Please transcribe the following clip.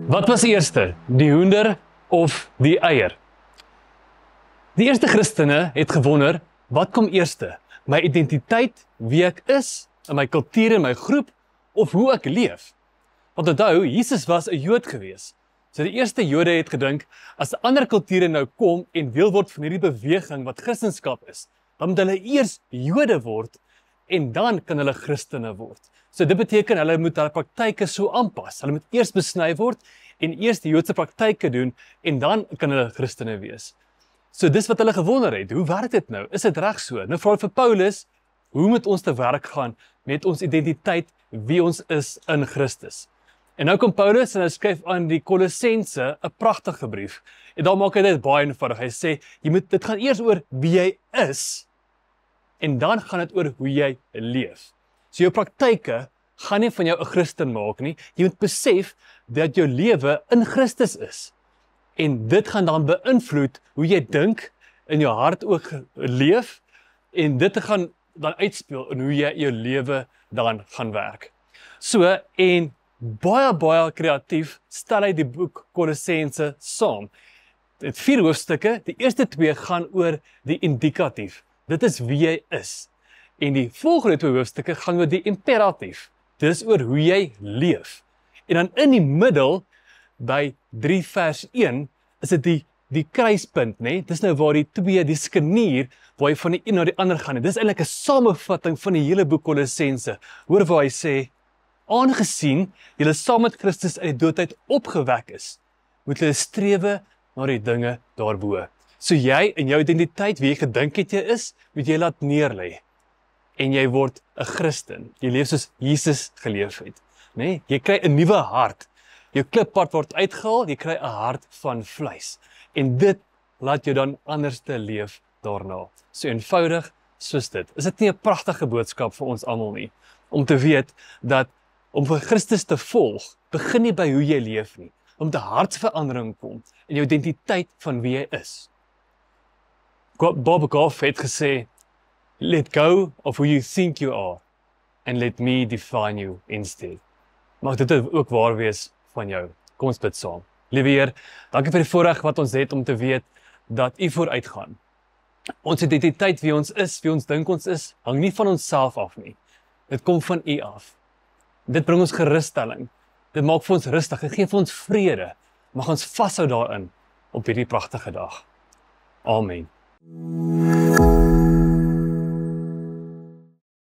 Wat was eerste, die hoender of die eier? Die eerste Christene het gewonder, wat kom eerste? My identiteit, wie ek is, in my kultuur en my groep, of hoe ek leef? Want onthou, Jesus was 'n Jood gewees. So die eerste Jode het gedink, as ander kulture nou kom en deel word van hierdie beweging wat Christendom is, dan moet hulle eers Jode word en dan kan hulle Christene word. So dit beteken hulle moet hulle praktyke so aanpas. Hulle moet eers besny word en eers die Joodse praktyke doen en dan kan hulle Christene wees. So dis wat hulle gewonder het. Hoe werk dit nou? Is dit reg so? Nou vra vir Paulus, hoe moet ons te werk gaan met ons identiteit, wie ons is in Christus? En nou kom Paulus en hy skryf aan die Kolossense 'n pragtige brief. En daar maak hy dit baie eenvoudig. Hy sê, dit gaan eers oor wie jy is en dan gaan dit oor hoe jy leef. So jou praktyke gaan nie van jou 'n Christen maak nie. Jy moet besef dat jou lewe in Christus is. En dit gaan dan beïnvloed hoe jy dink, in jou hart ook leef, en dit gaan dan uitspeel in hoe jy jou lewe dan gaan werk. So, en baie kreatief stel hy die boek Kolossense saam. Dit 4 hoofstukke, die eerste 2 gaan oor die indikatief. Dit is wie jy is. En die volgende 2 hoofstukke gaan oor die imperatief. Dit is oor hoe jy leef. En dan in die middel, by 3 vers 1, is dit die kruispunt, né? Dis nou waar die 2, die skenier, waar jy van die een na die ander gaan. Dis eintlik 'n samevatting van die hele boek Kolossense. Hoor waar hy sê, aangesien julle saam met Christus uit die dood uit opgewek is, moet julle strewe na die dinge daarbo. So jy in jou identiteit, wie jy gedink het jy is, moet jy laat neerlê. En jy word 'n Christen. Jy leef soos Jesus geleef het. Nee, jy kry 'n nuwe hart. Jou klippad word uitgehaal, jy kry 'n hart van vleis. En dit laat jou dan anders te leef daarna. So eenvoudig soos dit. Is dit nie 'n pragtige boodskap vir ons almal nie? Om te weet dat om vir Christus te volg, begin nie by hoe jy leef nie. Om 'n hartsverandering kom in jou identiteit van wie jy is. Bob Goff het gesê, let go of who you think you are and let me define you instead. Mag dit ook waar wees van jou. Kom ons bid saam. Liewe Heer, dankie vir die voorreg wat ons het om te weet dat U vooruitgaan. Ons identiteit, wie ons is, wie ons dink ons is, hang nie van onsself af nie. Dit kom van U af. Dit bring ons gerusstelling. Dit maak vir ons rustig. Dit gee vir ons vrede. Mag ons vashou daarin op hierdie pragtige dag. Amen.